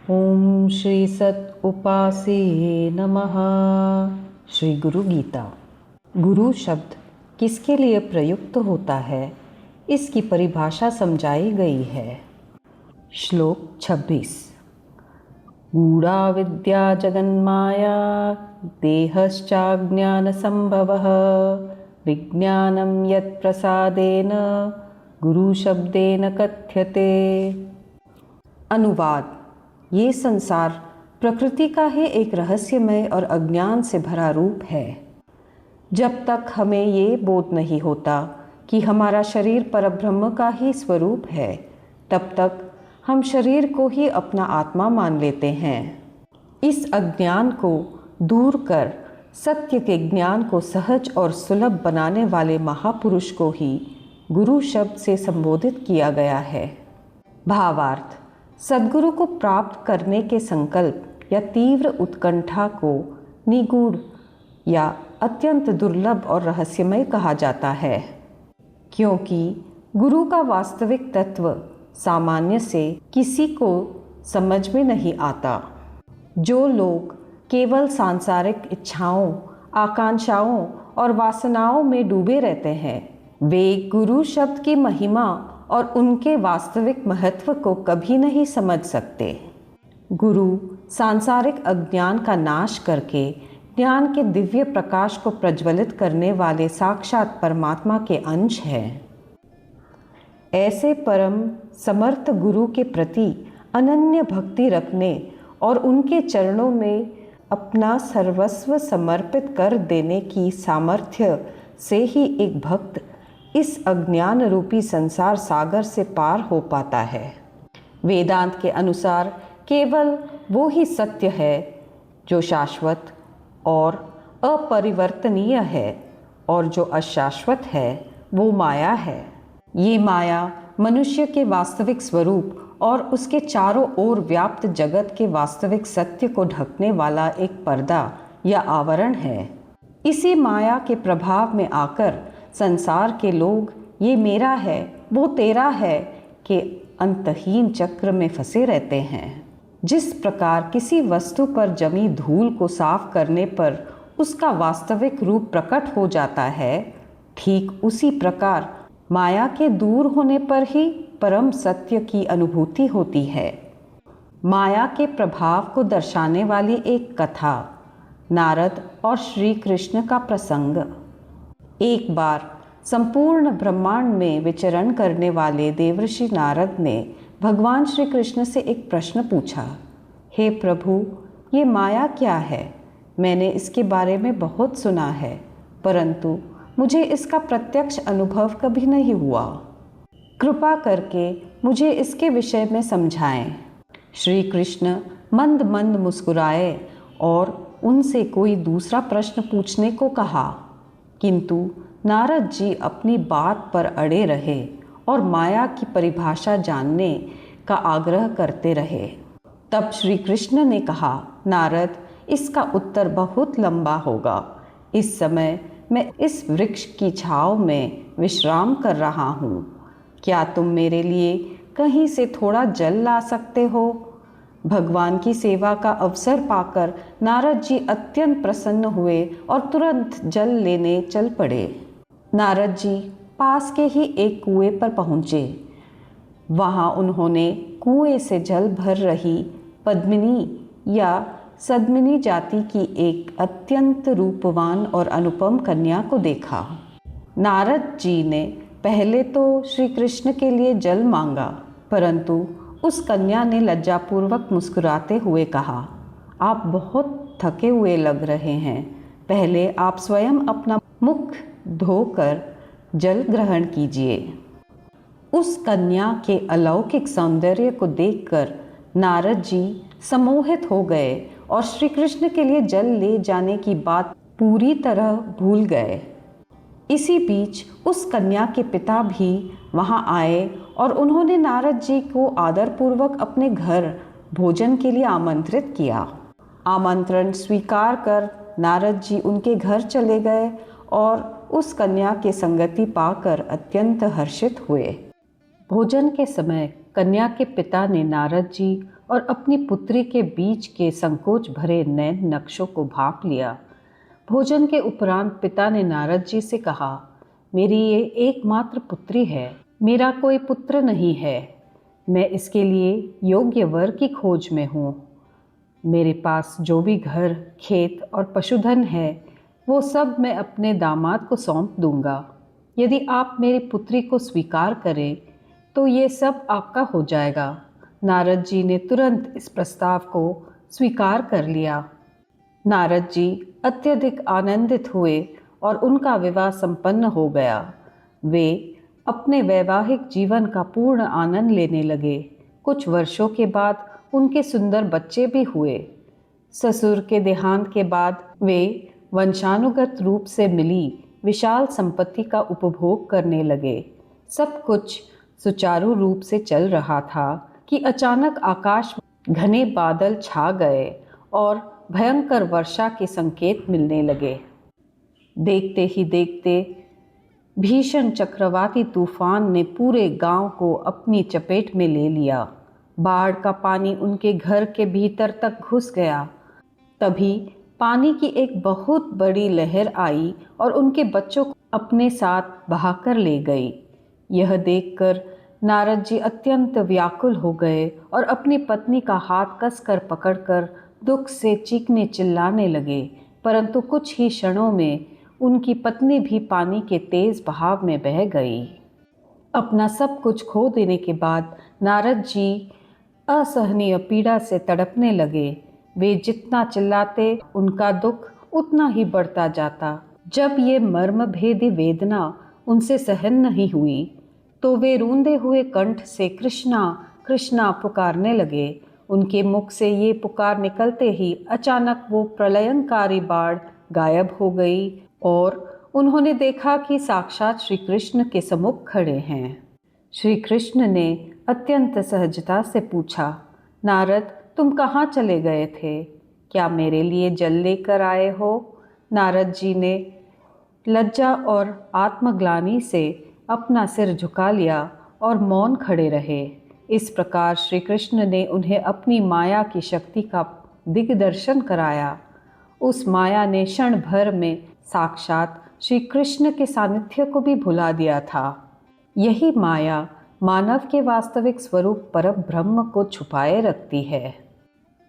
ओम श्री सत उपासे नमः। श्री गुरु गीता। गुरु शब्द किसके लिए प्रयुक्त होता है, इसकी परिभाषा समझाई गई है। श्लोक 26। गूढ़ा विद्या जगन्माया देहश्चाज्ञान संभवः विज्ञानं यत् प्रसादेन गुरु शब्देन कथ्यते। अनुवाद। ये संसार प्रकृति का ही एक रहस्यमय और अज्ञान से भरा रूप है। जब तक हमें ये बोध नहीं होता कि हमारा शरीर परब्रह्म का ही स्वरूप है, तब तक हम शरीर को ही अपना आत्मा मान लेते हैं। इस अज्ञान को दूर कर सत्य के ज्ञान को सहज और सुलभ बनाने वाले महापुरुष को ही गुरु शब्द से संबोधित किया गया है। भावार्थ। सद्गुरु को प्राप्त करने के संकल्प या तीव्र उत्कंठा को निगूढ़ या अत्यंत दुर्लभ और रहस्यमय कहा जाता है, क्योंकि गुरु का वास्तविक तत्व सामान्य से किसी को समझ में नहीं आता। जो लोग केवल सांसारिक इच्छाओं, आकांक्षाओं और वासनाओं में डूबे रहते हैं, वे गुरु शब्द की महिमा और उनके वास्तविक महत्व को कभी नहीं समझ सकते। गुरु सांसारिक अज्ञान का नाश करके ज्ञान के दिव्य प्रकाश को प्रज्वलित करने वाले साक्षात परमात्मा के अंश हैं। ऐसे परम समर्थ गुरु के प्रति अनन्य भक्ति रखने और उनके चरणों में अपना सर्वस्व समर्पित कर देने की सामर्थ्य से ही एक भक्त इस अज्ञान रूपी संसार सागर से पार हो पाता है। वेदांत के अनुसार केवल वो ही सत्य है जो शाश्वत और अपरिवर्तनीय है, और जो अशाश्वत है वो माया है। ये माया मनुष्य के वास्तविक स्वरूप और उसके चारों ओर व्याप्त जगत के वास्तविक सत्य को ढकने वाला एक पर्दा या आवरण है। इसी माया के प्रभाव में आकर संसार के लोग ये मेरा है वो तेरा है के अंतहीन चक्र में फंसे रहते हैं। जिस प्रकार किसी वस्तु पर जमी धूल को साफ करने पर उसका वास्तविक रूप प्रकट हो जाता है, ठीक उसी प्रकार माया के दूर होने पर ही परम सत्य की अनुभूति होती है। माया के प्रभाव को दर्शाने वाली एक कथा, नारद और श्री कृष्ण का प्रसंग। एक बार संपूर्ण ब्रह्मांड में विचरण करने वाले देवर्षि नारद ने भगवान श्री कृष्ण से एक प्रश्न पूछा। हे प्रभु, ये माया क्या है? मैंने इसके बारे में बहुत सुना है, परंतु मुझे इसका प्रत्यक्ष अनुभव कभी नहीं हुआ। कृपा करके मुझे इसके विषय में समझाएं। श्री कृष्ण मंद मंद मुस्कुराए और उनसे कोई दूसरा प्रश्न पूछने को कहा, किंतु नारद जी अपनी बात पर अड़े रहे और माया की परिभाषा जानने का आग्रह करते रहे। तब श्री कृष्ण ने कहा, नारद, इसका उत्तर बहुत लंबा होगा। इस समय मैं इस वृक्ष की छांव में विश्राम कर रहा हूँ। क्या तुम मेरे लिए कहीं से थोड़ा जल ला सकते हो? भगवान की सेवा का अवसर पाकर नारद जी अत्यंत प्रसन्न हुए और तुरंत जल लेने चल पड़े। नारद जी पास के ही एक कुएं पर पहुँचे। वहाँ उन्होंने कुएं से जल भर रही पद्मिनी या सद्मिनी जाति की एक अत्यंत रूपवान और अनुपम कन्या को देखा। नारद जी ने पहले तो श्री कृष्ण के लिए जल मांगा, परंतु उस कन्या ने लज्जापूर्वक मुस्कुराते हुए कहा, आप बहुत थके हुए लग रहे हैं, पहले आप स्वयं अपना मुख धोकर जल ग्रहण कीजिए। उस कन्या के अलौकिक सौंदर्य को देखकर नारद जी सम्मोहित हो गए और श्री कृष्ण के लिए जल ले जाने की बात पूरी तरह भूल गए। इसी बीच उस कन्या के पिता भी वहां आए और उन्होंने नारद जी को आदरपूर्वक अपने घर भोजन के लिए आमंत्रित किया। आमंत्रण स्वीकार कर नारद जी उनके घर चले गए और उस कन्या के संगति पाकर अत्यंत हर्षित हुए। भोजन के समय कन्या के पिता ने नारद जी और अपनी पुत्री के बीच के संकोच भरे नैन नक्शों को भांप लिया। भोजन के उपरांत पिता ने नारद जी से कहा, मेरी ये एकमात्र पुत्री है, मेरा कोई पुत्र नहीं है। मैं इसके लिए योग्य वर की खोज में हूँ। मेरे पास जो भी घर, खेत और पशुधन है वो सब मैं अपने दामाद को सौंप दूंगा। यदि आप मेरी पुत्री को स्वीकार करें तो ये सब आपका हो जाएगा। नारद जी ने तुरंत इस प्रस्ताव को स्वीकार कर लिया। नारद जी अत्यधिक आनंदित हुए और उनका विवाह संपन्न हो गया। वे अपने वैवाहिक जीवन का पूर्ण आनंद लेने लगे। कुछ वर्षों के बाद उनके सुंदर बच्चे भी हुए। ससुर के देहांत के बाद वे वंशानुगत रूप से मिली विशाल संपत्ति का उपभोग करने लगे। सब कुछ सुचारू रूप से चल रहा था कि अचानक आकाश में घने बादल छा गए और भयंकर वर्षा के संकेत मिलने लगे। देखते ही देखते भीषण चक्रवाती तूफान ने पूरे गांव को अपनी चपेट में ले लिया। बाढ़ का पानी उनके घर के भीतर तक घुस गया। तभी पानी की एक बहुत बड़ी लहर आई और उनके बच्चों को अपने साथ बहाकर ले गई। यह देखकर नारद जी अत्यंत व्याकुल हो गए और अपनी पत्नी का हाथ कसकर पकड़कर दुख से चीखने चिल्लाने लगे। परंतु कुछ ही क्षणों में उनकी पत्नी भी पानी के तेज बहाव में बह गई। अपना सब कुछ खो देने के बाद नारद जी असहनीय पीड़ा से तड़पने लगे। वे जितना चिल्लाते उनका दुख उतना ही बढ़ता जाता। जब ये मर्मभेदी वेदना उनसे सहन नहीं हुई तो वे रूंधे हुए कंठ से कृष्णा कृष्णा पुकारने लगे। उनके मुख से ये पुकार निकलते ही अचानक वो प्रलयंकारी बाढ़ गायब हो गई और उन्होंने देखा कि साक्षात श्री कृष्ण के सम्मुख खड़े हैं। श्री कृष्ण ने अत्यंत सहजता से पूछा, नारद तुम कहाँ चले गए थे? क्या मेरे लिए जल लेकर आए हो? नारद जी ने लज्जा और आत्मग्लानि से अपना सिर झुका लिया और मौन खड़े रहे। इस प्रकार श्री कृष्ण ने उन्हें अपनी माया की शक्ति का दिग्दर्शन कराया। उस माया ने क्षण भर में साक्षात श्री कृष्ण के सानिध्य को भी भुला दिया था। यही माया मानव के वास्तविक स्वरूप परम ब्रह्म को छुपाए रखती है।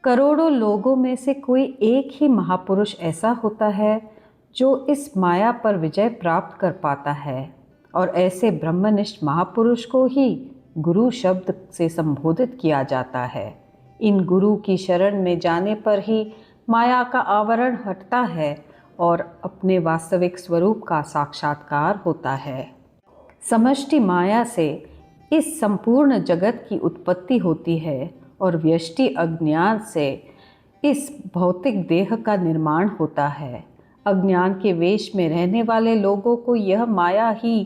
करोड़ों लोगों में से कोई एक ही महापुरुष ऐसा होता है जो इस माया पर विजय प्राप्त कर पाता है और ऐसे ब्रह्मनिष्ठ महापुरुष को ही गुरु शब्द से संबोधित किया जाता है। इन गुरु की शरण में जाने पर ही माया का आवरण हटता है और अपने वास्तविक स्वरूप का साक्षात्कार होता है। समष्टि माया से इस संपूर्ण जगत की उत्पत्ति होती है और व्यष्टि अज्ञान से इस भौतिक देह का निर्माण होता है। अज्ञान के वेश में रहने वाले लोगों को यह माया ही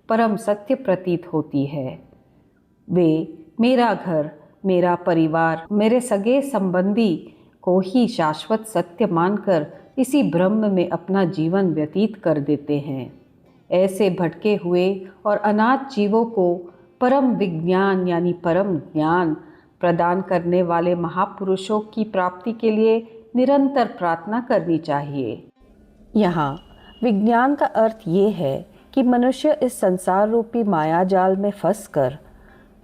परम सत्य प्रतीत होती है। वे मेरा घर, मेरा परिवार, मेरे सगे संबंधी को ही शाश्वत सत्य मानकर इसी ब्रह्म में अपना जीवन व्यतीत कर देते हैं। ऐसे भटके हुए और अनाथ जीवों को परम विज्ञान यानी परम ज्ञान प्रदान करने वाले महापुरुषों की प्राप्ति के लिए निरंतर प्रार्थना करनी चाहिए। यहाँ विज्ञान का अर्थ ये है कि मनुष्य इस संसार रूपी मायाजाल में फंसकर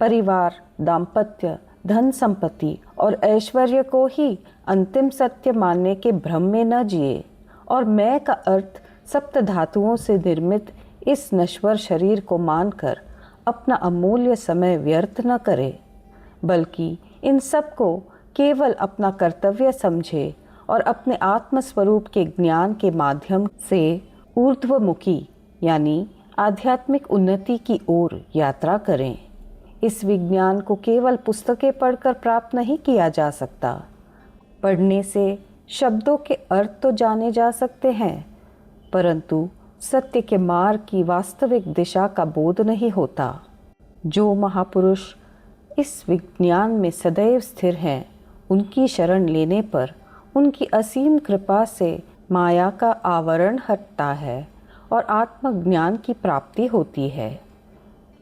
परिवार, दाम्पत्य, धन संपत्ति और ऐश्वर्य को ही अंतिम सत्य मानने के भ्रम में न जिए और मैं का अर्थ सप्त धातुओं से निर्मित इस नश्वर शरीर को मानकर अपना अमूल्य समय व्यर्थ न करे, बल्कि इन सब को केवल अपना कर्तव्य समझे और अपने आत्मस्वरूप के ज्ञान के माध्यम से ऊर्ध्वमुखी यानी आध्यात्मिक उन्नति की ओर यात्रा करें। इस विज्ञान को केवल पुस्तकें पढ़कर प्राप्त नहीं किया जा सकता। पढ़ने से शब्दों के अर्थ तो जाने जा सकते हैं, परंतु सत्य के मार्ग की वास्तविक दिशा का बोध नहीं होता। जो महापुरुष इस विज्ञान में सदैव स्थिर हैं, उनकी शरण लेने पर उनकी असीम कृपा से माया का आवरण हटता है और आत्मज्ञान की प्राप्ति होती है।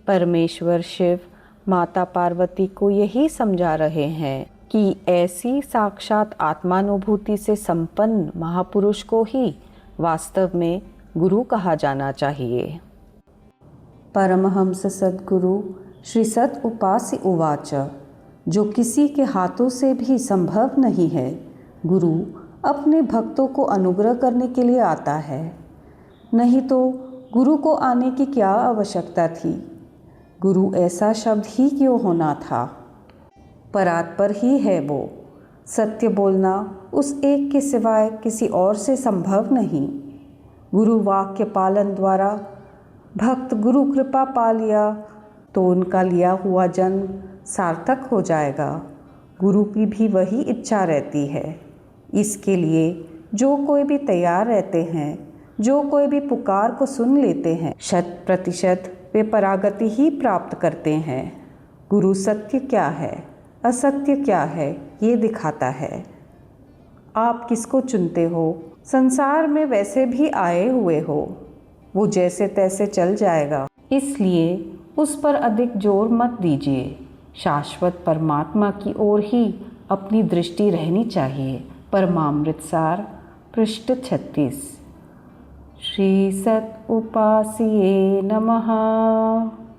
परमेश्वर शिव माता पार्वती को यही समझा रहे हैं कि ऐसी साक्षात आत्मानुभूति से संपन्न महापुरुष को ही वास्तव में गुरु कहा जाना चाहिए। परमहंस सद्गुरु श्री सत उपास्य उवाच, जो किसी के हाथों से भी संभव नहीं है, गुरु अपने भक्तों को अनुग्रह करने के लिए आता है। नहीं तो गुरु को आने की क्या आवश्यकता थी? गुरु ऐसा शब्द ही क्यों होना था? परात्पर ही है वो। सत्य बोलना उस एक के सिवाय किसी और से संभव नहीं। गुरु वाक्य पालन द्वारा भक्त गुरु कृपा पा लिया तो उनका लिया हुआ जन्म सार्थक हो जाएगा। गुरु की भी वही इच्छा रहती है। इसके लिए जो कोई भी तैयार रहते हैं, जो कोई भी पुकार को सुन लेते हैं, 100% वे परागति ही प्राप्त करते हैं। गुरु सत्य क्या है, असत्य क्या है, ये दिखाता है। आप किसको चुनते हो? संसार में वैसे भी आए हुए हो, वो जैसे तैसे चल जाएगा, इसलिए उस पर अधिक जोर मत दीजिए। शाश्वत परमात्मा की ओर ही अपनी दृष्टि रहनी चाहिए। परमामृत सार, पृष्ठ 36। श्री सत उपास्ये नमः।